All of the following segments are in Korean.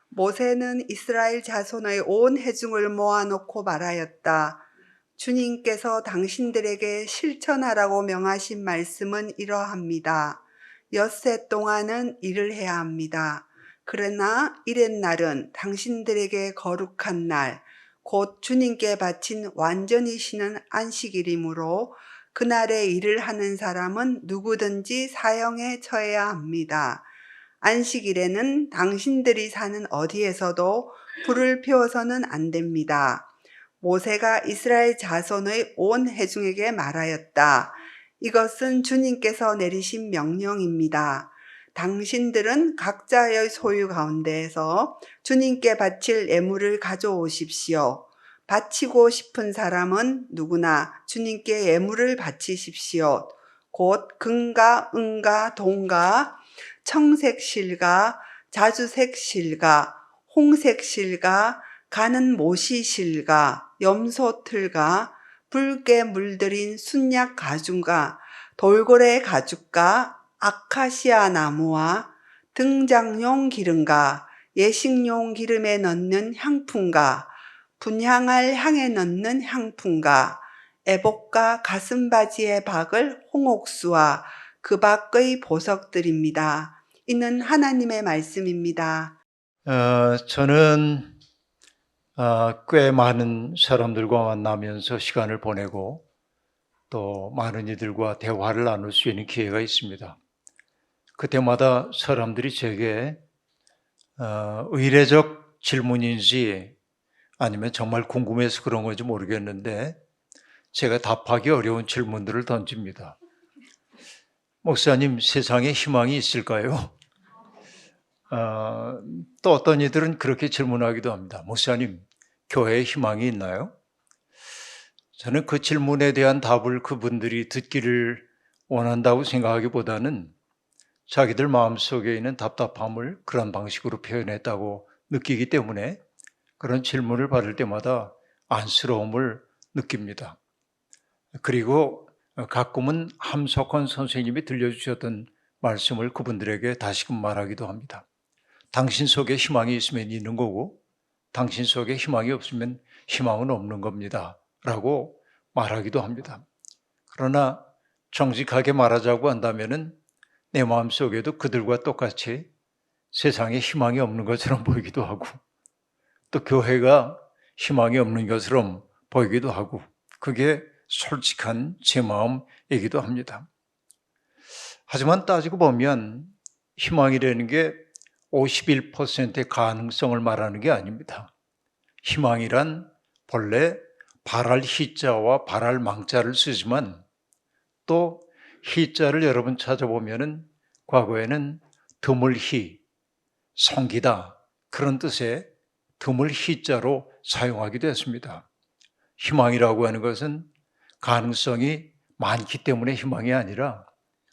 모세는 이스라엘 자손의 온 회중을 모아놓고 말하였다. 주님께서 당신들에게 실천하라고 명하신 말씀은 이러합니다. 엿새 동안은 일을 해야 합니다. 그러나 이렛날은 당신들에게 거룩한 날, 곧 주님께 바친 완전히 쉬는 안식일이므로 그날에 일을 하는 사람은 누구든지 사형에 처해야 합니다. 안식일에는 당신들이 사는 어디에서도 불을 피워서는 안 됩니다. 모세가 이스라엘 자손의 온 회중에게 말하였다. 이것은 주님께서 내리신 명령입니다. 당신들은 각자의 소유 가운데에서 주님께 바칠 예물을 가져오십시오. 바치고 싶은 사람은 누구나 주님께 예물을 바치십시오. 곧 금과 은과 동과 청색 실과, 자주색 실과, 홍색 실과, 가는 모시 실과, 염소 틀과, 붉게 물들인 순약 가죽과, 돌고래 가죽과, 아카시아 나무와 등장용 기름과, 예식용 기름에 넣는 향품과, 분향할 향에 넣는 향품과, 애복과 가슴바지에 박을 홍옥수와 그 밖의 보석들입니다. 이는 하나님의 말씀입니다. 저는 꽤 많은 사람들과 만나면서 시간을 보내고 또 많은 이들과 대화를 나눌 수 있는 기회가 있습니다. 그때마다 사람들이 제게 의례적 질문인지 아니면 정말 궁금해서 그런 건지 모르겠는데 제가 답하기 어려운 질문들을 던집니다. 목사님, 세상에 희망이 있을까요? 또 어떤 이들은 그렇게 질문하기도 합니다. 목사님, 교회에 희망이 있나요? 저는 그 질문에 대한 답을 그분들이 듣기를 원한다고 생각하기보다는 자기들 마음속에 있는 답답함을 그런 방식으로 표현했다고 느끼기 때문에 그런 질문을 받을 때마다 안쓰러움을 느낍니다. 그리고 가끔은 함석헌 선생님이 들려주셨던 말씀을 그분들에게 다시금 말하기도 합니다. 당신 속에 희망이 있으면 있는 거고 당신 속에 희망이 없으면 희망은 없는 겁니다 라고 말하기도 합니다. 그러나 정직하게 말하자고 한다면 내 마음속에도 그들과 똑같이 세상에 희망이 없는 것처럼 보이기도 하고 또 교회가 희망이 없는 것처럼 보이기도 하고 그게 솔직한 제 마음이기도 합니다. 하지만 따지고 보면 희망이라는 게 51%의 가능성을 말하는 게 아닙니다. 희망이란 본래 바랄 희자와 바랄 망자를 쓰지만 또 희자를 여러분 찾아보면 과거에는 드물희, 성기다 그런 뜻의 드물희자로 사용하기도 했습니다. 희망이라고 하는 것은 가능성이 많기 때문에 희망이 아니라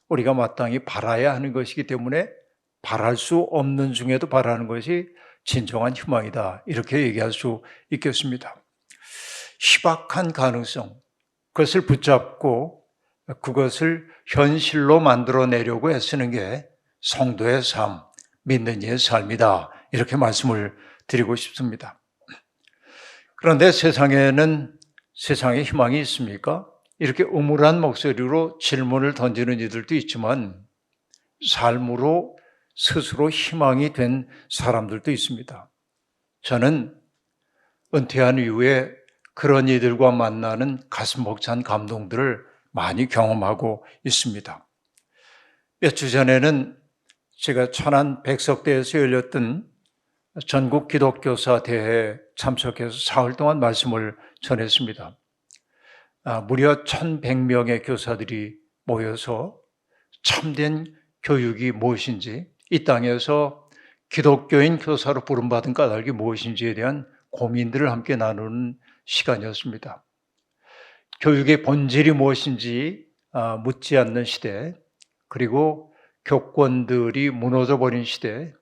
우리가 마땅히 바라야 하는 것이기 때문에 바랄 수 없는 중에도 바라는 것이 진정한 희망이다. 이렇게 얘기할 수 있겠습니다. 희박한 가능성, 그것을 붙잡고 그것을 현실로 만들어내려고 애쓰는 게 성도의 삶, 믿는 이의 삶이다. 이렇게 말씀을 드리고 싶습니다. 그런데 세상에 희망이 있습니까? 이렇게 음울한 목소리로 질문을 던지는 이들도 있지만 삶으로 스스로 희망이 된 사람들도 있습니다. 저는 은퇴한 이후에 그런 이들과 만나는 가슴 벅찬 감동들을 많이 경험하고 있습니다. 몇 주 전에는 제가 천안 백석대에서 열렸던 전국 기독교사 대회에 참석해서 사흘 동안 말씀을 전했습니다. 무려 1,100명의 교사들이 모여서 참된 교육이 무엇인지, 이 땅에서 기독교인 교사로 부름받은 까닭이 무엇인지에 대한 고민들을 함께 나누는 시간이었습니다. 교육의 본질이 무엇인지 묻지 않는 시대, 그리고 교권들이 무너져 버린 시대,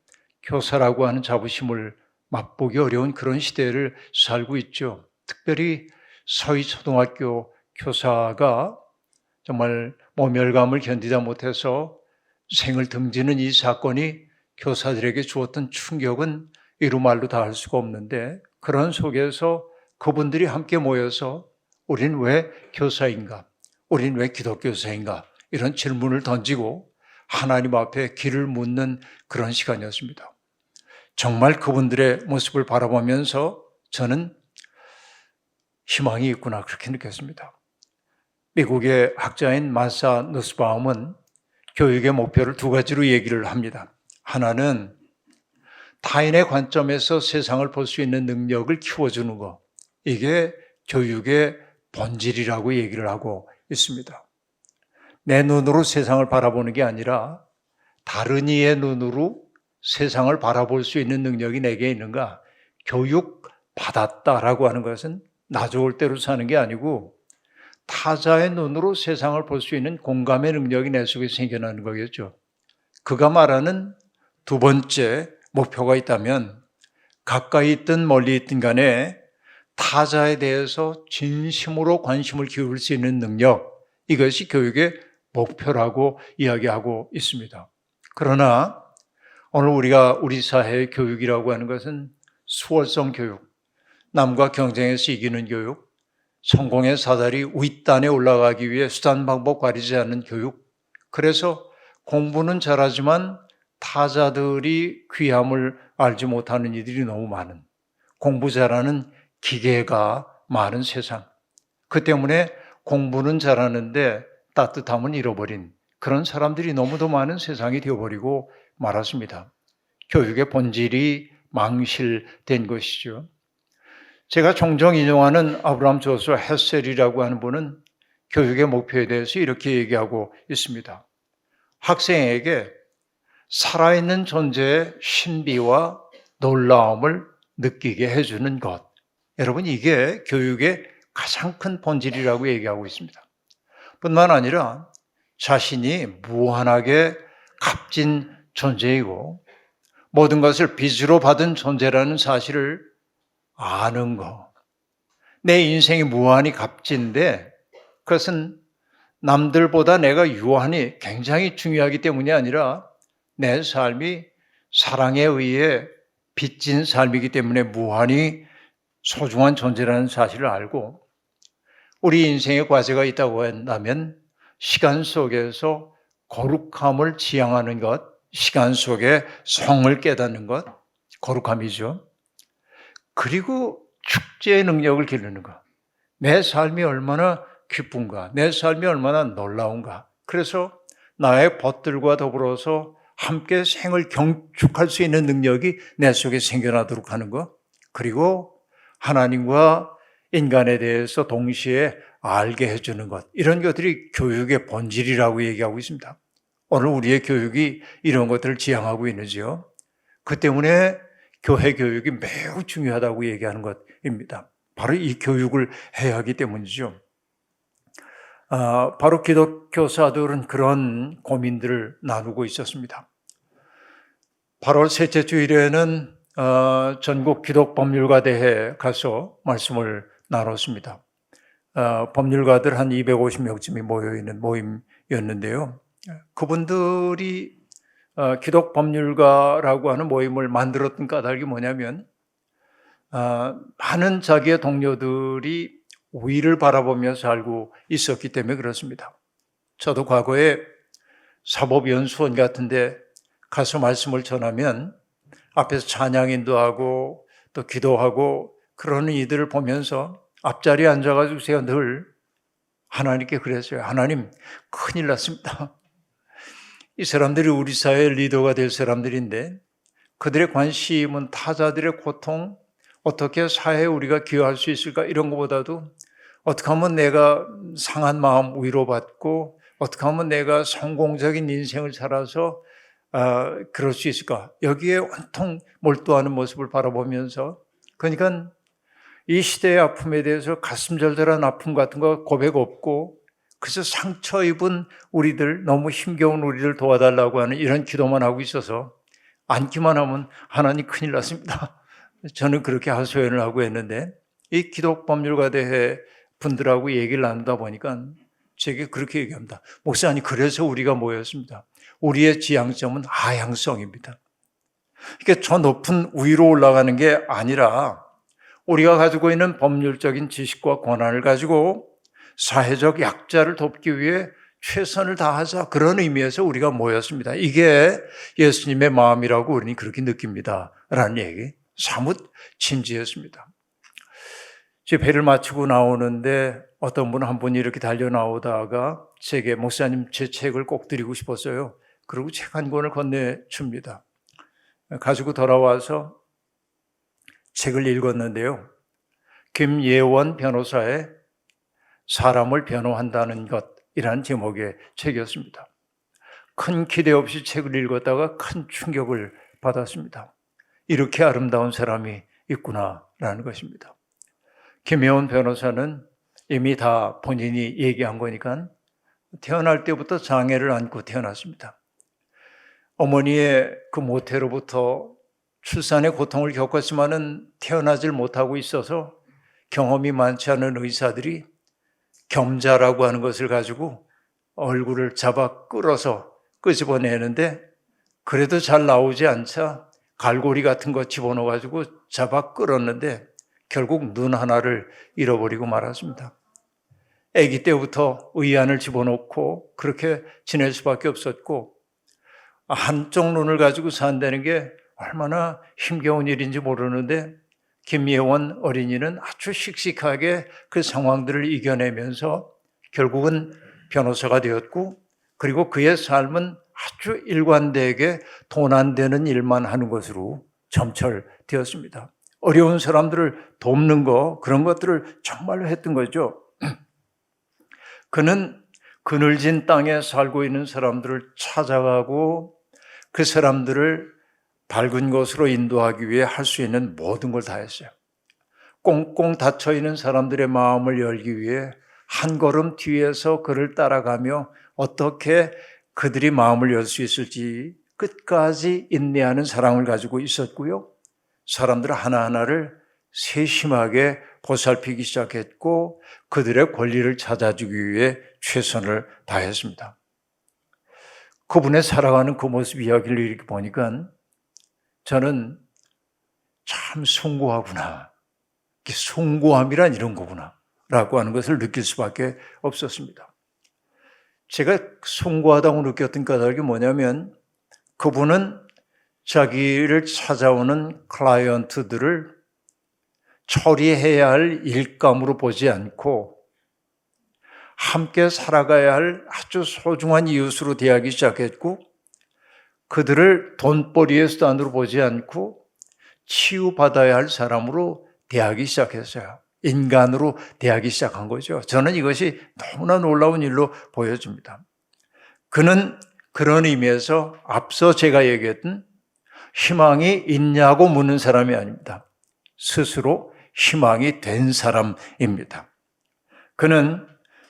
교사라고 하는 자부심을 맛보기 어려운 그런 시대를 살고 있죠. 특별히 서희초등학교 교사가 정말 모멸감을 견디다 못해서 생을 등지는 이 사건이 교사들에게 주었던 충격은 이루 말로 다 할 수가 없는데 그런 속에서 그분들이 함께 모여서 우린 왜 교사인가? 우린 왜 기독교사인가? 이런 질문을 던지고 하나님 앞에 길을 묻는 그런 시간이었습니다. 정말 그분들의 모습을 바라보면서 저는 희망이 있구나 그렇게 느꼈습니다. 미국의 학자인 마사 누스바움은 교육의 목표를 두 가지로 얘기를 합니다. 하나는 타인의 관점에서 세상을 볼 수 있는 능력을 키워주는 것, 이게 교육의 본질이라고 얘기를 하고 있습니다. 내 눈으로 세상을 바라보는 게 아니라 다른 이의 눈으로 세상을 바라볼 수 있는 능력이 내게 있는가? 교육 받았다라고 하는 것은 나 좋을 대로 사는 게 아니고 타자의 눈으로 세상을 볼 수 있는 공감의 능력이 내 속에 생겨나는 거겠죠. 그가 말하는 두 번째 목표가 있다면 가까이 있든 멀리 있든 간에 타자에 대해서 진심으로 관심을 기울일 수 있는 능력, 이것이 교육의 목표라고 이야기하고 있습니다. 그러나 오늘 우리 사회의 교육이라고 하는 것은 수월성 교육, 남과 경쟁에서 이기는 교육, 성공의 사다리 윗단에 올라가기 위해 수단 방법 가리지 않는 교육, 그래서 공부는 잘하지만 타자들이 귀함을 알지 못하는 이들이 너무 많은, 공부 잘하는 기계가 많은 세상, 그 때문에 공부는 잘하는데 따뜻함은 잃어버린 그런 사람들이 너무도 많은 세상이 되어버리고 말았습니다. 교육의 본질이 망실된 것이죠. 제가 종종 인용하는 아브라함 조슈아 헤셀이라고 하는 분은 교육의 목표에 대해서 이렇게 얘기하고 있습니다. 학생에게 살아있는 존재의 신비와 놀라움을 느끼게 해주는 것. 여러분, 이게 교육의 가장 큰 본질이라고 얘기하고 있습니다. 뿐만 아니라 자신이 무한하게 값진 존재이고 모든 것을 빚으로 받은 존재라는 사실을 아는 거. 내 인생이 무한히 값진데 그것은 남들보다 내가 유한히 굉장히 중요하기 때문이 아니라 내 삶이 사랑에 의해 빚진 삶이기 때문에 무한히 소중한 존재라는 사실을 알고 우리 인생의 과제가 있다고 한다면 시간 속에서 거룩함을 지향하는 것, 시간 속에 성을 깨닫는 것, 거룩함이죠. 그리고 축제의 능력을 기르는 것. 내 삶이 얼마나 기쁜가, 내 삶이 얼마나 놀라운가. 그래서 나의 벗들과 더불어서 함께 생을 경축할 수 있는 능력이 내 속에 생겨나도록 하는 것. 그리고 하나님과 인간에 대해서 동시에 알게 해주는 것. 이런 것들이 교육의 본질이라고 얘기하고 있습니다. 오늘 우리의 교육이 이런 것들을 지향하고 있는지요. 그 때문에 교회 교육이 매우 중요하다고 얘기하는 것입니다. 바로 이 교육을 해야 하기 때문이죠. 바로 기독교사들은 그런 고민들을 나누고 있었습니다. 8월 셋째 주일에는 전국 기독법률가대회에 가서 말씀을 나눴습니다. 법률가들 한 250명쯤이 모여있는 모임이었는데요. 그분들이 기독법률가라고 하는 모임을 만들었던 까닭이 뭐냐면 많은 자기의 동료들이 위를 바라보며 살고 있었기 때문에 그렇습니다. 저도 과거에 사법연수원 같은 데 가서 말씀을 전하면 앞에서 찬양인도 하고 또 기도하고 그러는 이들을 보면서 앞자리에 앉아가지고 제가 늘 하나님께 그랬어요. 하나님, 큰일 났습니다. 이 사람들이 우리 사회의 리더가 될 사람들인데 그들의 관심은 타자들의 고통, 어떻게 사회에 우리가 기여할 수 있을까 이런 것보다도 어떻게 하면 내가 상한 마음 위로받고 어떻게 하면 내가 성공적인 인생을 살아서 그럴 수 있을까? 여기에 온통 몰두하는 모습을 바라보면서 그러니까 이 시대의 아픔에 대해서 가슴절절한 아픔 같은 거 고백 없고 그래서 상처 입은 우리들, 너무 힘겨운 우리를 도와달라고 하는 이런 기도만 하고 있어서 앉기만 하면 하나님 큰일 났습니다. 저는 그렇게 하소연을 하고 했는데 이 기독법률가대회 분들하고 얘기를 나누다 보니까 제게 그렇게 얘기합니다. 목사님, 그래서 우리가 모였습니다. 우리의 지향점은 하향성입니다. 이게 저 높은 위로 올라가는 게 아니라 우리가 가지고 있는 법률적인 지식과 권한을 가지고 사회적 약자를 돕기 위해 최선을 다하자, 그런 의미에서 우리가 모였습니다. 이게 예수님의 마음이라고 우리는 그렇게 느낍니다 라는 얘기, 사뭇 진지했습니다. 집회를 마치고 나오는데 어떤 분 한 분이 이렇게 달려 나오다가 제게 목사님 제 책을 꼭 드리고 싶었어요. 그리고 책 한 권을 건네줍니다. 가지고 돌아와서 책을 읽었는데요. 김예원 변호사의 사람을 변호한다는 것이라는 제목의 책이었습니다. 큰 기대 없이 책을 읽었다가 큰 충격을 받았습니다. 이렇게 아름다운 사람이 있구나라는 것입니다. 김예원 변호사는 이미 다 본인이 얘기한 거니까 태어날 때부터 장애를 안고 태어났습니다. 어머니의 그 모태로부터 출산의 고통을 겪었지만은 태어나질 못하고 있어서 경험이 많지 않은 의사들이 겸자라고 하는 것을 가지고 얼굴을 잡아 끌어서 끄집어내는데 그래도 잘 나오지 않자 갈고리 같은 거 집어넣어가지고 잡아 끌었는데 결국 눈 하나를 잃어버리고 말았습니다. 아기 때부터 의안을 집어넣고 그렇게 지낼 수밖에 없었고 한쪽 눈을 가지고 산다는 게 얼마나 힘겨운 일인지 모르는데 김예원 어린이는 아주 씩씩하게 그 상황들을 이겨내면서 결국은 변호사가 되었고, 그리고 그의 삶은 아주 일관되게 돈 안 되는 일만 하는 것으로 점철되었습니다. 어려운 사람들을 돕는 거, 그런 것들을 정말로 했던 거죠. 그는 그늘진 땅에 살고 있는 사람들을 찾아가고 그 사람들을 밝은 곳으로 인도하기 위해 할 수 있는 모든 걸 다 했어요. 꽁꽁 닫혀있는 사람들의 마음을 열기 위해 한 걸음 뒤에서 그를 따라가며 어떻게 그들이 마음을 열 수 있을지 끝까지 인내하는 사랑을 가지고 있었고요. 사람들 하나하나를 세심하게 보살피기 시작했고 그들의 권리를 찾아주기 위해 최선을 다했습니다. 그분의 살아가는 그 모습 이야기를 이렇게 보니까 저는 참 숭고하구나, 숭고함이란 이런 거구나 라고 하는 것을 느낄 수밖에 없었습니다. 제가 숭고하다고 느꼈던 까닭이 뭐냐면 그분은 자기를 찾아오는 클라이언트들을 처리해야 할 일감으로 보지 않고 함께 살아가야 할 아주 소중한 이웃으로 대하기 시작했고, 그들을 돈벌이의 수단으로 보지 않고 치유받아야 할 사람으로 대하기 시작했어요. 인간으로 대하기 시작한 거죠. 저는 이것이 너무나 놀라운 일로 보여집니다. 그는 그런 의미에서 앞서 제가 얘기했던 희망이 있냐고 묻는 사람이 아닙니다. 스스로 희망이 된 사람입니다. 그는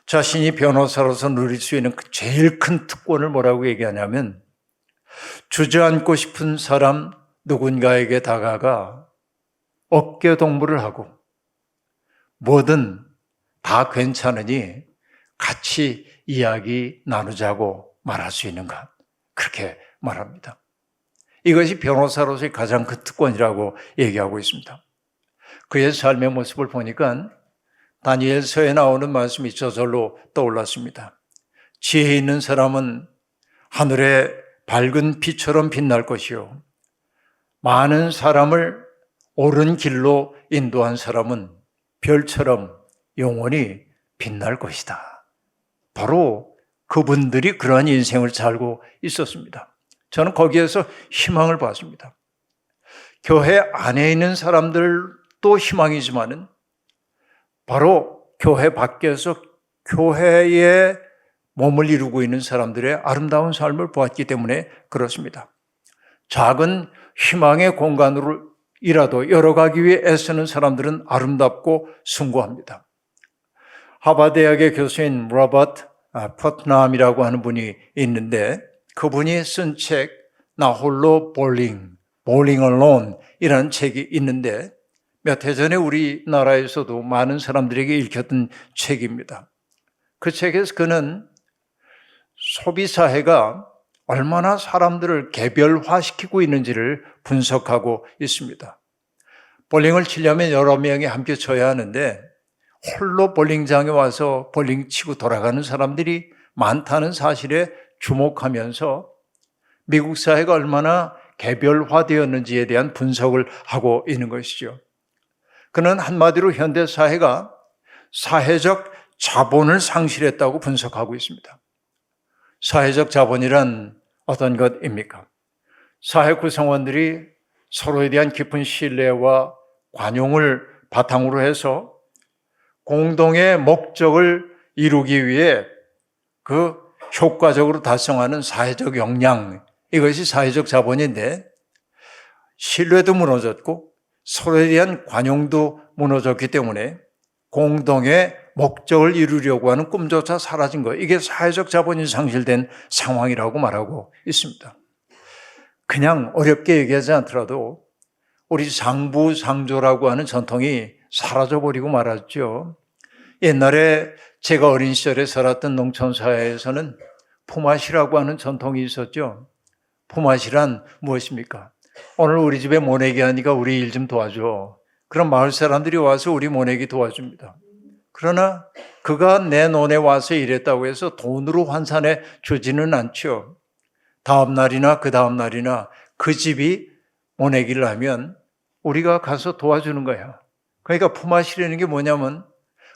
자신이 변호사로서 누릴 수 있는 제일 큰 특권을 뭐라고 얘기하냐면, 주저앉고 싶은 사람 누군가에게 다가가 어깨 동무를 하고 뭐든 다 괜찮으니 같이 이야기 나누자고 말할 수 있는 것, 그렇게 말합니다. 이것이 변호사로서의 가장 큰 특권이라고 얘기하고 있습니다. 그의 삶의 모습을 보니까 다니엘서에 나오는 말씀이 저절로 떠올랐습니다. 지혜 있는 사람은 하늘의 밝은 빛처럼 빛날 것이요, 많은 사람을 옳은 길로 인도한 사람은 별처럼 영원히 빛날 것이다. 바로 그분들이 그러한 인생을 살고 있었습니다. 저는 거기에서 희망을 봤습니다. 교회 안에 있는 사람들도 희망이지만은 바로 교회 밖에서 교회에 몸을 이루고 있는 사람들의 아름다운 삶을 보았기 때문에 그렇습니다. 작은 희망의 공간으로라도 열어가기 위해 애쓰는 사람들은 아름답고 숭고합니다. 하버드대학의 교수인 로버트 퍼트남이라고 하는 분이 있는데, 그분이 쓴 책 나 홀로 볼링 alone 이라는 책이 있는데, 몇 해 전에 우리나라에서도 많은 사람들에게 읽혔던 책입니다. 그 책에서 그는 소비사회가 얼마나 사람들을 개별화시키고 있는지를 분석하고 있습니다. 볼링을 치려면 여러 명이 함께 쳐야 하는데 홀로 볼링장에 와서 볼링 치고 돌아가는 사람들이 많다는 사실에 주목하면서 미국 사회가 얼마나 개별화되었는지에 대한 분석을 하고 있는 것이죠. 그는 한마디로 현대 사회가 사회적 자본을 상실했다고 분석하고 있습니다. 사회적 자본이란 어떤 것입니까? 사회 구성원들이 서로에 대한 깊은 신뢰와 관용을 바탕으로 해서 공동의 목적을 이루기 위해 그 효과적으로 달성하는 사회적 역량, 이것이 사회적 자본인데 신뢰도 무너졌고 서로에 대한 관용도 무너졌기 때문에 공동의 목적을 이루려고 하는 꿈조차 사라진 것, 이게 사회적 자본이 상실된 상황이라고 말하고 있습니다. 그냥 어렵게 얘기하지 않더라도 우리 상부상조라고 하는 전통이 사라져버리고 말았죠. 옛날에 제가 어린 시절에 살았던 농촌사회에서는 품앗이라고 하는 전통이 있었죠. 품앗이란 무엇입니까? 오늘 우리 집에 모내기 하니까 우리 일 좀 도와줘. 그럼 마을 사람들이 와서 우리 모내기 도와줍니다. 그러나 그가 내 논에 와서 일했다고 해서 돈으로 환산해 주지는 않죠. 다음 날이나 그 다음 날이나 그 집이 모내기를 하면 우리가 가서 도와주는 거야. 그러니까 품앗이라는 게 뭐냐면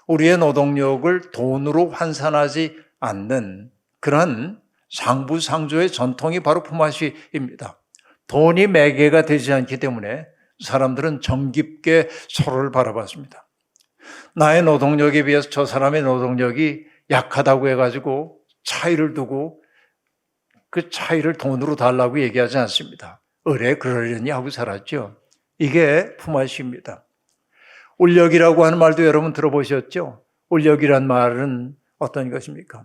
우리의 노동력을 돈으로 환산하지 않는 그런 상부상조의 전통이 바로 품앗이입니다. 돈이 매개가 되지 않기 때문에 사람들은 정깊게 서로를 바라봤습니다. 나의 노동력에 비해서 저 사람의 노동력이 약하다고 해가지고 차이를 두고 그 차이를 돈으로 달라고 얘기하지 않습니다. 의뢰 그러려니 하고 살았죠. 이게 품앗이입니다. 울력이라고 하는 말도 여러분 들어보셨죠? 울력이란 말은 어떤 것입니까?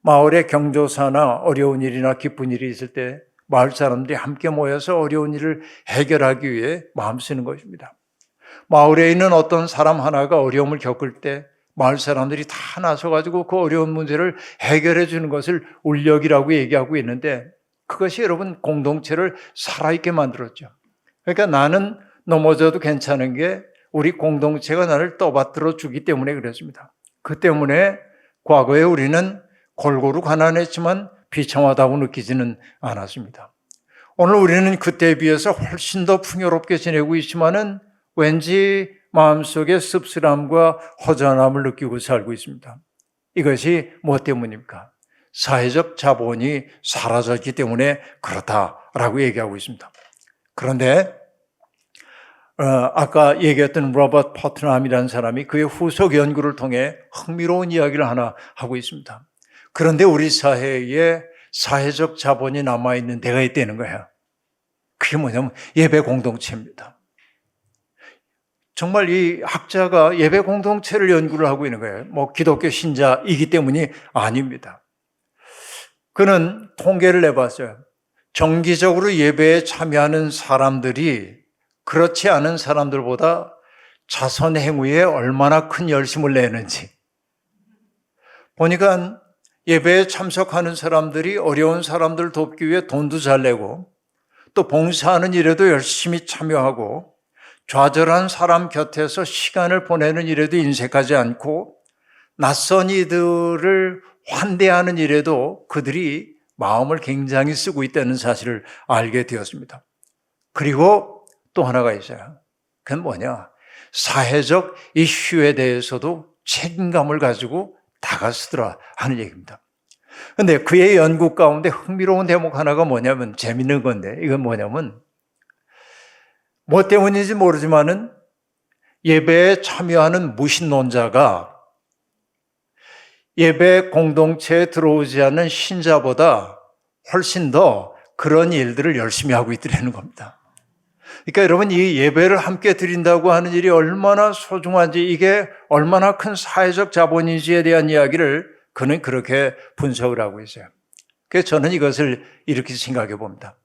마을에 경조사나 어려운 일이나 기쁜 일이 있을 때 마을 사람들이 함께 모여서 어려운 일을 해결하기 위해 마음 쓰는 것입니다. 마을에 있는 어떤 사람 하나가 어려움을 겪을 때 마을 사람들이 다 나서가지고 그 어려운 문제를 해결해 주는 것을 울력이라고 얘기하고 있는데 그것이 여러분 공동체를 살아있게 만들었죠. 그러니까 나는 넘어져도 괜찮은 게 우리 공동체가 나를 떠받들어 주기 때문에 그렇습니다. 그 때문에 과거에 우리는 골고루 가난했지만 비참하다고 느끼지는 않았습니다. 오늘 우리는 그때에 비해서 훨씬 더 풍요롭게 지내고 있지만은 왠지 마음속에 씁쓸함과 허전함을 느끼고 살고 있습니다. 이것이 무엇 때문입니까? 사회적 자본이 사라졌기 때문에 그렇다라고 얘기하고 있습니다. 그런데 아까 얘기했던 로버트 퍼트남이라는 사람이 그의 후속 연구를 통해 흥미로운 이야기를 하나 하고 있습니다. 그런데 우리 사회에 사회적 자본이 남아있는 데가 있다는 거예요. 그게 뭐냐면 예배 공동체입니다. 정말 이 학자가 예배 공동체를 연구를 하고 있는 거예요. 뭐 기독교 신자이기 때문이 아닙니다. 그는 통계를 내봤어요. 정기적으로 예배에 참여하는 사람들이 그렇지 않은 사람들보다 자선 행위에 얼마나 큰 열심을 내는지 보니까 예배에 참석하는 사람들이 어려운 사람들 돕기 위해 돈도 잘 내고 또 봉사하는 일에도 열심히 참여하고 좌절한 사람 곁에서 시간을 보내는 일에도 인색하지 않고 낯선 이들을 환대하는 일에도 그들이 마음을 굉장히 쓰고 있다는 사실을 알게 되었습니다. 그리고 또 하나가 있어요. 그건 뭐냐? 사회적 이슈에 대해서도 책임감을 가지고 다가서더라 하는 얘기입니다. 그런데 그의 연구 가운데 흥미로운 대목 하나가 뭐냐면 재밌는 건데 이건 뭐냐면 뭐 때문인지 모르지만은 예배에 참여하는 무신론자가 예배 공동체에 들어오지 않는 신자보다 훨씬 더 그런 일들을 열심히 하고 있더라는 겁니다. 그러니까 여러분 이 예배를 함께 드린다고 하는 일이 얼마나 소중한지 이게 얼마나 큰 사회적 자본인지에 대한 이야기를 그는 그렇게 분석을 하고 있어요. 그래서 저는 이것을 이렇게 생각해 봅니다.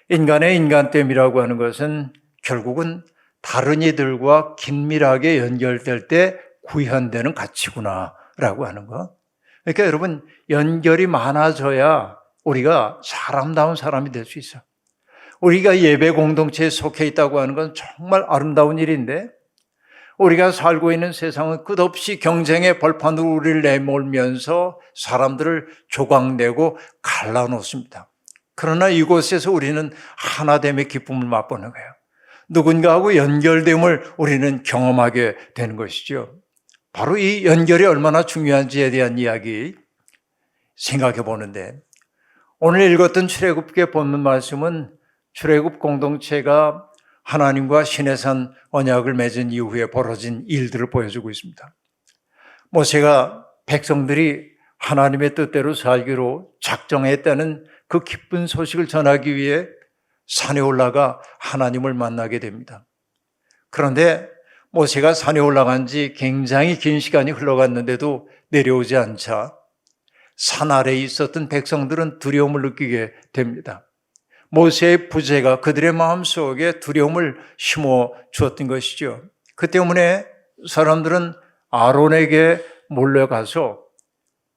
인간의 인간됨이라고 하는 것은 결국은 다른 이들과 긴밀하게 연결될 때 구현되는 가치구나라고 하는 거. 그러니까 여러분 연결이 많아져야 우리가 사람다운 사람이 될 수 있어. 우리가 예배 공동체에 속해 있다고 하는 건 정말 아름다운 일인데 우리가 살고 있는 세상은 끝없이 경쟁의 벌판으로 우리를 내몰면서 사람들을 조각내고 갈라놓습니다. 그러나 이곳에서 우리는 하나됨의 기쁨을 맛보는 거예요. 누군가하고 연결됨을 우리는 경험하게 되는 것이죠. 바로 이 연결이 얼마나 중요한지에 대한 이야기 생각해 보는데 오늘 읽었던 출애굽기의 본문 말씀은 출애굽 공동체가 하나님과 시내산 언약을 맺은 이후에 벌어진 일들을 보여주고 있습니다. 모세가 백성들이 하나님의 뜻대로 살기로 작정했다는 그 기쁜 소식을 전하기 위해 산에 올라가 하나님을 만나게 됩니다. 그런데 모세가 산에 올라간 지 굉장히 긴 시간이 흘러갔는데도 내려오지 않자 산 아래에 있었던 백성들은 두려움을 느끼게 됩니다. 모세의 부재가 그들의 마음속에 두려움을 심어 주었던 것이죠. 그 때문에 사람들은 아론에게 몰려가서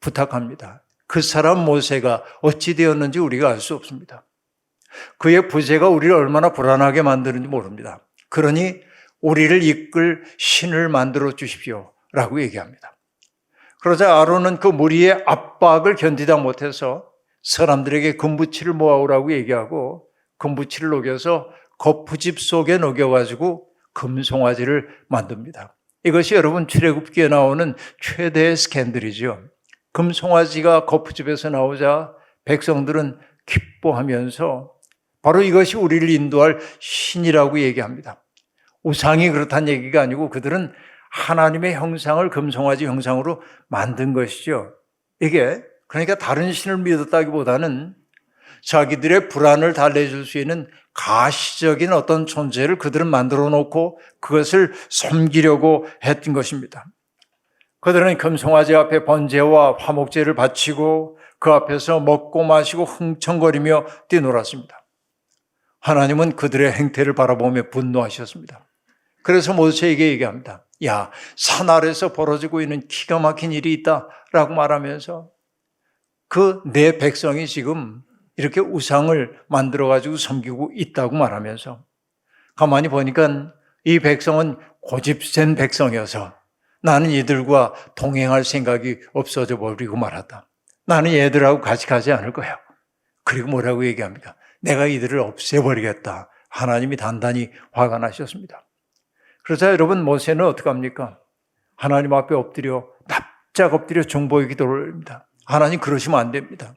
부탁합니다. 그 사람 모세가 어찌 되었는지 우리가 알 수 없습니다. 그의 부재가 우리를 얼마나 불안하게 만드는지 모릅니다. 그러니 우리를 이끌 신을 만들어 주십시오 라고 얘기합니다. 그러자 아론은 그 무리의 압박을 견디다 못해서 사람들에게 금부치를 모아오라고 얘기하고 금부치를 녹여서 거푸집 속에 녹여가지고 금송아지를 만듭니다. 이것이 여러분 출애굽기에 나오는 최대의 스캔들이죠. 금송아지가 거푸집에서 나오자 백성들은 기뻐하면서 바로 이것이 우리를 인도할 신이라고 얘기합니다. 우상이 그렇다는 얘기가 아니고 그들은 하나님의 형상을 금송아지 형상으로 만든 것이죠. 이게 그러니까 다른 신을 믿었다기보다는 자기들의 불안을 달래줄 수 있는 가시적인 어떤 존재를 그들은 만들어 놓고 그것을 섬기려고 했던 것입니다. 그들은 금송아지 앞에 번제와 화목제를 바치고 그 앞에서 먹고 마시고 흥청거리며 뛰놀았습니다. 하나님은 그들의 행태를 바라보며 분노하셨습니다. 그래서 모세에게 얘기합니다. 야, 산 아래에서 벌어지고 있는 기가 막힌 일이 있다라고 말하면서 그 내 백성이 지금 이렇게 우상을 만들어가지고 섬기고 있다고 말하면서 가만히 보니까 이 백성은 고집센 백성이어서 나는 이들과 동행할 생각이 없어져 버리고 말았다. 나는 얘들하고 같이 가지 않을 거야. 그리고 뭐라고 얘기합니까? 내가 이들을 없애버리겠다. 하나님이 단단히 화가 나셨습니다. 그러자 여러분 모세는 어떡합니까? 하나님 앞에 엎드려 납작 엎드려 중보의 기도를 합니다. 하나님 그러시면 안 됩니다.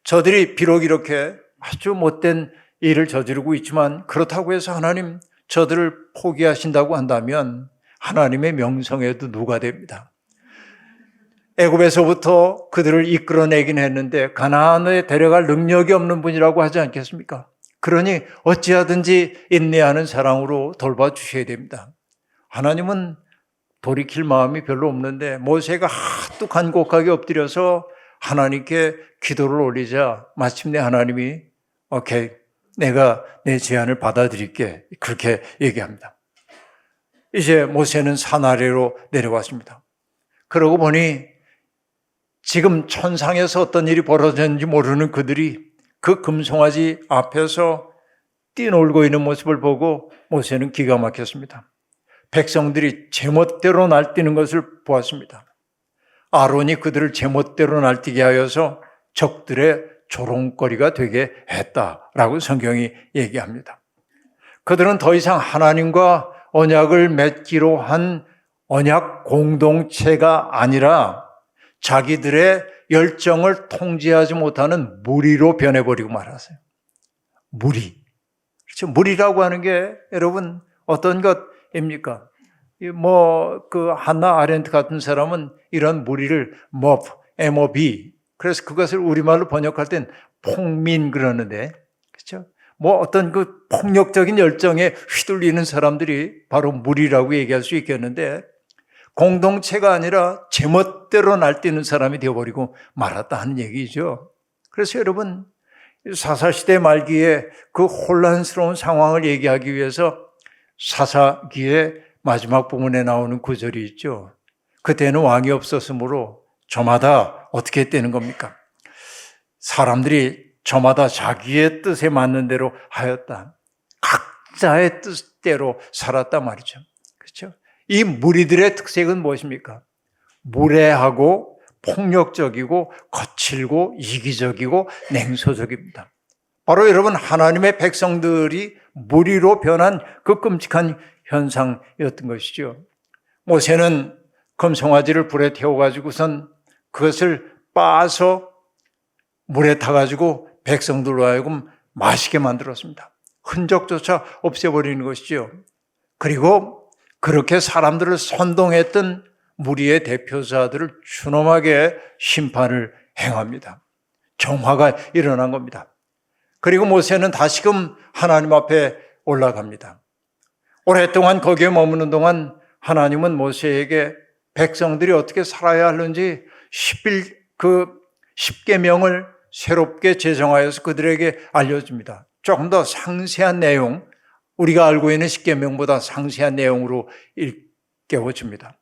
저들이 비록 이렇게 아주 못된 일을 저지르고 있지만 그렇다고 해서 하나님 저들을 포기하신다고 한다면 하나님의 명성에도 누가 됩니다. 애굽에서부터 그들을 이끌어내긴 했는데 가나안에 데려갈 능력이 없는 분이라고 하지 않겠습니까? 그러니 어찌하든지 인내하는 사랑으로 돌봐주셔야 됩니다. 하나님은 돌이킬 마음이 별로 없는데 모세가 하도 간곡하게 엎드려서 하나님께 기도를 올리자 마침내 하나님이 오케이, 내가 내 제안을 받아들일게 그렇게 얘기합니다. 이제 모세는 산 아래로 내려왔습니다. 그러고 보니 지금 천상에서 어떤 일이 벌어졌는지 모르는 그들이 그 금송아지 앞에서 뛰놀고 있는 모습을 보고 모세는 기가 막혔습니다. 백성들이 제멋대로 날뛰는 것을 보았습니다. 아론이 그들을 제멋대로 날뛰게 하여서 적들의 조롱거리가 되게 했다라고 성경이 얘기합니다. 그들은 더 이상 하나님과 언약을 맺기로 한 언약 공동체가 아니라 자기들의 열정을 통제하지 못하는 무리로 변해버리고 말았어요. 무리. 그렇죠. 무리라고 하는 게 여러분 어떤 것입니까? 한나 아렌트 같은 사람은 이런 무리를 MOB. 그래서 그것을 우리말로 번역할 땐 폭민 그러는데, 그렇죠? 어떤 그 폭력적인 열정에 휘둘리는 사람들이 바로 무리라고 얘기할 수 있겠는데, 공동체가 아니라 제멋대로 날뛰는 사람이 되어버리고 말았다 하는 얘기죠. 그래서 여러분, 사사시대 말기에 그 혼란스러운 상황을 얘기하기 위해서 사사기의 마지막 부분에 나오는 구절이 있죠. 그때는 왕이 없었으므로 저마다 어떻게 했다는 겁니까? 사람들이 저마다 자기의 뜻에 맞는 대로 하였다. 각자의 뜻대로 살았단 말이죠. 그렇죠? 이 무리들의 특색은 무엇입니까? 무례하고 폭력적이고 거칠고 이기적이고 냉소적입니다. 바로 여러분 하나님의 백성들이 무리로 변한 그 끔찍한 현상이었던 것이죠. 모세는 금송아지를 불에 태워가지고선 그것을 빻아서 물에 타가지고 백성들로 하여금 마시게 만들었습니다. 흔적조차 없애버리는 것이죠. 그리고 그렇게 사람들을 선동했던 무리의 대표자들을 준엄하게 심판을 행합니다. 정화가 일어난 겁니다. 그리고 모세는 다시금 하나님 앞에 올라갑니다. 오랫동안 거기에 머무는 동안 하나님은 모세에게 백성들이 어떻게 살아야 하는지 10계명을 새롭게 제정하여서 그들에게 알려줍니다. 조금 더 상세한 내용, 우리가 알고 있는 10계명보다 상세한 내용으로 일깨워줍니다.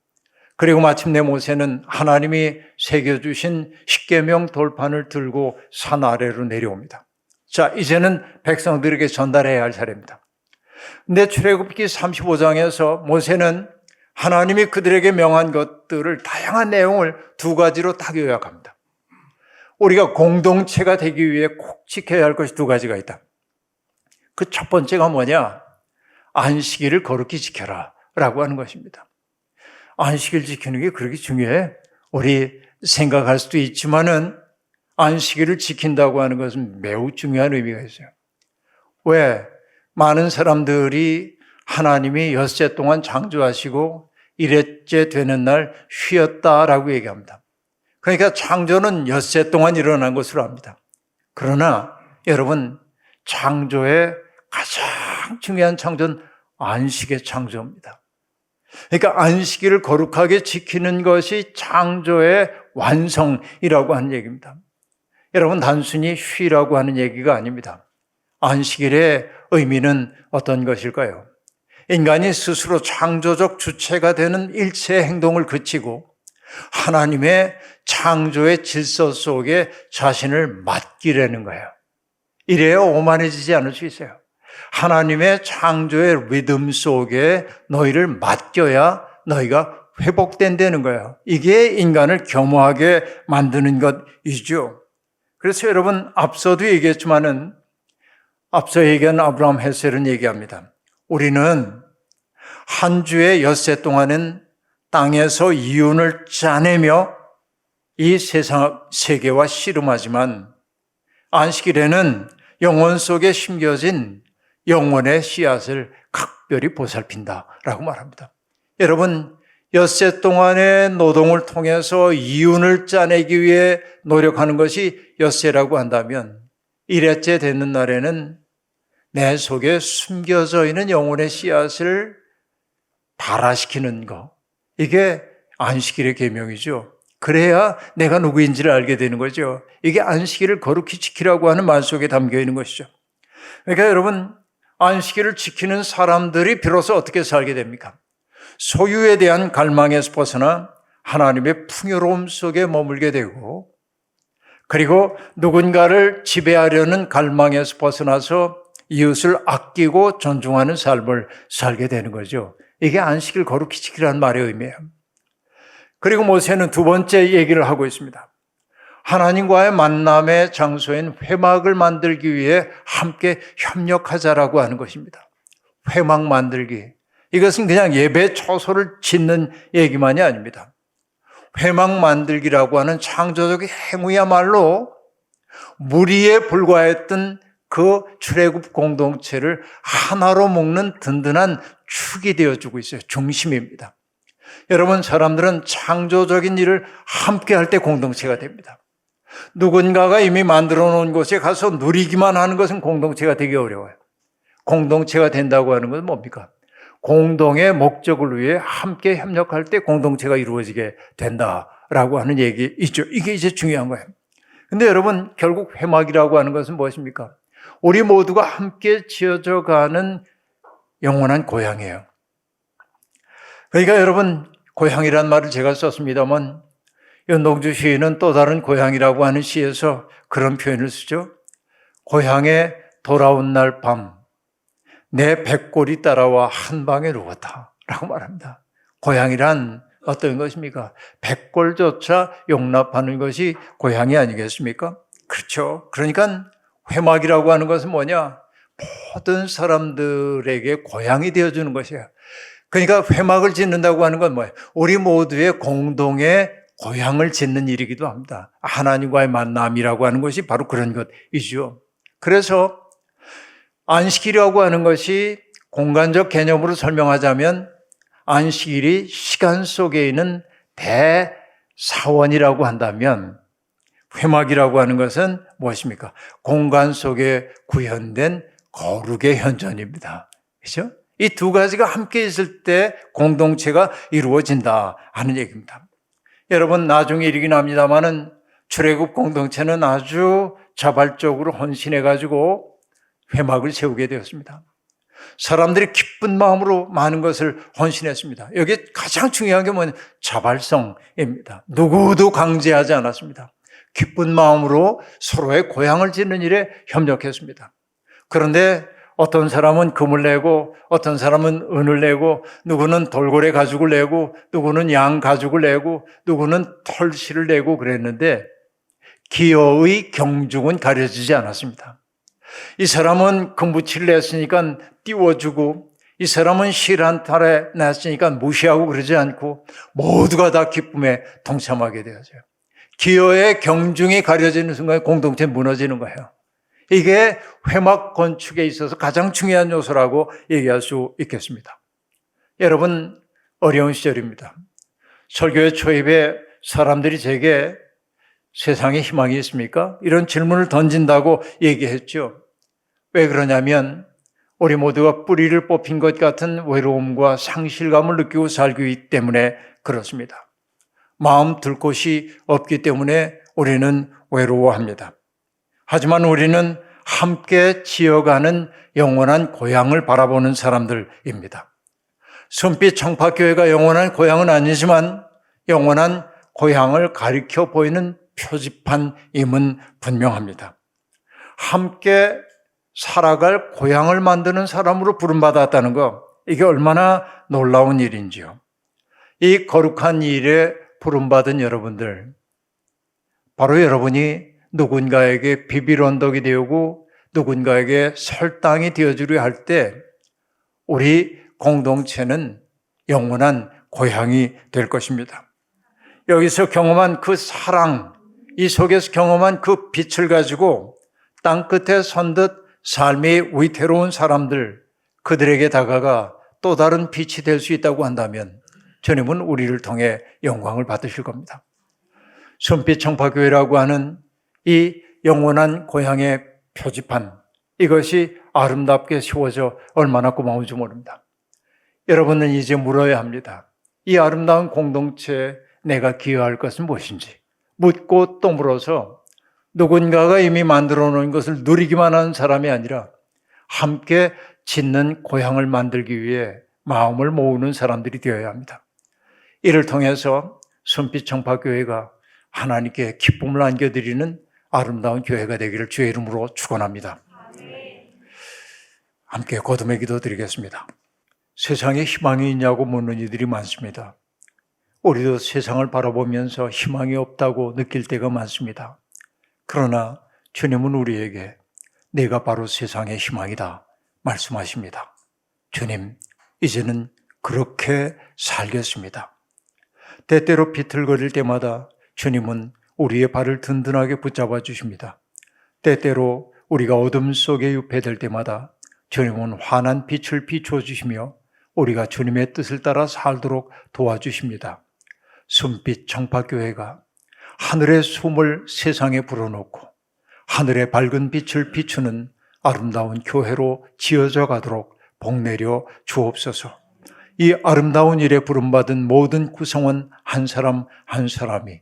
그리고 마침내 모세는 하나님이 새겨주신 10계명 돌판을 들고 산 아래로 내려옵니다. 자, 이제는 백성들에게 전달해야 할 차례입니다. 근데 출애굽기 35장에서 모세는 하나님이 그들에게 명한 것들을 다양한 내용을 두 가지로 딱 요약합니다. 우리가 공동체가 되기 위해 꼭 지켜야 할 것이 두 가지가 있다. 그 첫 번째가 뭐냐? 안식일을 거룩히 지켜라 라고 하는 것입니다. 안식일 지키는 게 그렇게 중요해? 우리 생각할 수도 있지만은 안식일을 지킨다고 하는 것은 매우 중요한 의미가 있어요. 왜? 많은 사람들이 하나님이 엿새 동안 창조하시고 일회째 되는 날 쉬었다라고 얘기합니다. 그러니까 창조는 엿새 동안 일어난 것으로 압니다. 그러나 여러분, 창조의 가장 중요한 창조는 안식의 창조입니다. 그러니까 안식일을 거룩하게 지키는 것이 창조의 완성이라고 하는 얘기입니다. 여러분, 단순히 쉬라고 하는 얘기가 아닙니다. 안식일의 의미는 어떤 것일까요? 인간이 스스로 창조적 주체가 되는 일체의 행동을 그치고 하나님의 창조의 질서 속에 자신을 맡기려는 거예요. 이래야 오만해지지 않을 수 있어요. 하나님의 창조의 리듬 속에 너희를 맡겨야 너희가 회복된다는 거예요. 이게 인간을 겸허하게 만드는 것이죠. 그래서 여러분, 앞서도 얘기했지만은 앞서 얘기한 아브라함 헬셀은 얘기합니다. 우리는 한 주의 엿새 동안은 땅에서 이윤을 짜내며 이 세상 세계와 씨름하지만 안식일에는 영혼 속에 심겨진 영혼의 씨앗을 각별히 보살핀다라고 말합니다. 여러분, 엿새 동안의 노동을 통해서 이윤을 짜내기 위해 노력하는 것이 엿새라고 한다면 일회째 되는 날에는 내 속에 숨겨져 있는 영혼의 씨앗을 발화시키는 것, 이게 안식일의 계명이죠. 그래야 내가 누구인지를 알게 되는 거죠. 이게 안식일을 거룩히 지키라고 하는 말 속에 담겨 있는 것이죠. 그러니까 여러분, 안식일을 지키는 사람들이 비로소 어떻게 살게 됩니까? 소유에 대한 갈망에서 벗어나 하나님의 풍요로움 속에 머물게 되고, 그리고 누군가를 지배하려는 갈망에서 벗어나서 이웃을 아끼고 존중하는 삶을 살게 되는 거죠. 이게 안식일 거룩히 지키라는 말의 의미예요. 그리고 모세는 두 번째 얘기를 하고 있습니다. 하나님과의 만남의 장소인 회막을 만들기 위해 함께 협력하자라고 하는 것입니다. 회막 만들기. 이것은 그냥 예배 처소를 짓는 얘기만이 아닙니다. 회막 만들기라고 하는 창조적 행위야말로 무리에 불과했던 그 출애굽 공동체를 하나로 묶는 든든한 축이 되어주고 있어요. 중심입니다. 여러분, 사람들은 창조적인 일을 함께 할 때 공동체가 됩니다. 누군가가 이미 만들어 놓은 곳에 가서 누리기만 하는 것은 공동체가 되기 어려워요. 공동체가 된다고 하는 것은 뭡니까? 공동의 목적을 위해 함께 협력할 때 공동체가 이루어지게 된다라고 하는 얘기이죠. 이게 이제 중요한 거예요. 근데 여러분, 결국 회막이라고 하는 것은 무엇입니까? 우리 모두가 함께 지어져 가는 영원한 고향이에요. 그러니까 여러분, 고향이란 말을 제가 썼습니다만, 윤동주 시인은 또 다른 고향이라고 하는 시에서 그런 표현을 쓰죠. 고향에 돌아온 날 밤, 내 백골이 따라와 한 방에 누웠다 라고 말합니다. 고향이란 어떤 것입니까? 백골조차 용납하는 것이 고향이 아니겠습니까? 그렇죠. 그러니까 회막이라고 하는 것은 뭐냐? 모든 사람들에게 고향이 되어주는 것이에요. 그러니까 회막을 짓는다고 하는 건 뭐예요? 우리 모두의 공동의 고향을 짓는 일이기도 합니다. 하나님과의 만남이라고 하는 것이 바로 그런 것이죠. 그래서 안식일이라고 하는 것이 공간적 개념으로 설명하자면 안식일이 시간 속에 있는 대사원이라고 한다면 회막이라고 하는 것은 무엇입니까? 공간 속에 구현된 거룩의 현존입니다. 그렇죠? 이 두 가지가 함께 있을 때 공동체가 이루어진다 하는 얘기입니다. 여러분, 나중에 일이긴 합니다만은 출애굽 공동체는 아주 자발적으로 헌신해가지고 회막을 세우게 되었습니다. 사람들이 기쁜 마음으로 많은 것을 헌신했습니다. 여기에 가장 중요한 게 뭐냐면 자발성입니다. 누구도 강제하지 않았습니다. 기쁜 마음으로 서로의 고향을 짓는 일에 협력했습니다. 그런데 어떤 사람은 금을 내고 어떤 사람은 은을 내고 누구는 돌고래 가죽을 내고 누구는 양 가죽을 내고 누구는 털실을 내고 그랬는데 기여의 경중은 가려지지 않았습니다. 이 사람은 금붙이를 냈으니까 띄워주고 이 사람은 실 한 탈에 냈으니까 무시하고 그러지 않고 모두가 다 기쁨에 동참하게 되어져요. 기여의 경중이 가려지는 순간에 공동체 무너지는 거예요. 이게 회막 건축에 있어서 가장 중요한 요소라고 얘기할 수 있겠습니다. 여러분, 어려운 시절입니다. 설교의 초입에 사람들이 제게 세상에 희망이 있습니까? 이런 질문을 던진다고 얘기했죠. 왜 그러냐면 우리 모두가 뿌리를 뽑힌 것 같은 외로움과 상실감을 느끼고 살기 때문에 그렇습니다. 마음 들 곳이 없기 때문에 우리는 외로워합니다. 하지만 우리는 함께 지어가는 영원한 고향을 바라보는 사람들입니다. 숨빛 청파교회가 영원한 고향은 아니지만 영원한 고향을 가리켜 보이는 표지판임은 분명합니다. 함께 살아갈 고향을 만드는 사람으로 부름받았다는 것, 이게 얼마나 놀라운 일인지요. 이 거룩한 일에 부름받은 여러분들, 바로 여러분이 누군가에게 비빌 언덕이 되고 누군가에게 설당이 되어주려 할 때 우리 공동체는 영원한 고향이 될 것입니다. 여기서 경험한 그 사랑, 이 속에서 경험한 그 빛을 가지고 땅끝에 선 듯 삶이 위태로운 사람들, 그들에게 다가가 또 다른 빛이 될 수 있다고 한다면 주님은 우리를 통해 영광을 받으실 겁니다. 숨빛 청파교회라고 하는 이 영원한 고향의 표지판, 이것이 아름답게 세워져 얼마나 고마운지 모릅니다. 여러분은 이제 물어야 합니다. 이 아름다운 공동체에 내가 기여할 것은 무엇인지 묻고 또 물어서 누군가가 이미 만들어 놓은 것을 누리기만 하는 사람이 아니라 함께 짓는 고향을 만들기 위해 마음을 모으는 사람들이 되어야 합니다. 이를 통해서 숨빛 청파교회가 하나님께 기쁨을 안겨드리는 아름다운 교회가 되기를 주의 이름으로 축원합니다. 함께 거듭의 기도 드리겠습니다. 세상에 희망이 있냐고 묻는 이들이 많습니다. 우리도 세상을 바라보면서 희망이 없다고 느낄 때가 많습니다. 그러나 주님은 우리에게 내가 바로 세상의 희망이다 말씀하십니다. 주님, 이제는 그렇게 살겠습니다. 때때로 비틀거릴 때마다 주님은 우리의 발을 든든하게 붙잡아 주십니다. 때때로 우리가 어둠 속에 유폐될 때마다 주님은 환한 빛을 비추어 주시며 우리가 주님의 뜻을 따라 살도록 도와주십니다. 숨빛 청파교회가 하늘의 숨을 세상에 불어넣고 하늘의 밝은 빛을 비추는 아름다운 교회로 지어져 가도록 복내려 주옵소서. 이 아름다운 일에 부름받은 모든 구성원 한 사람 한 사람이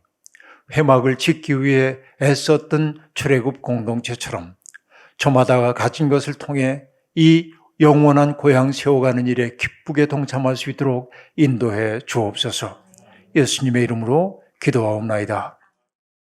회막을 짓기 위해 애썼던 출애굽 공동체처럼 저마다가 가진 것을 통해 이 영원한 고향 세워가는 일에 기쁘게 동참할 수 있도록 인도해 주옵소서. 예수님의 이름으로 기도하옵나이다.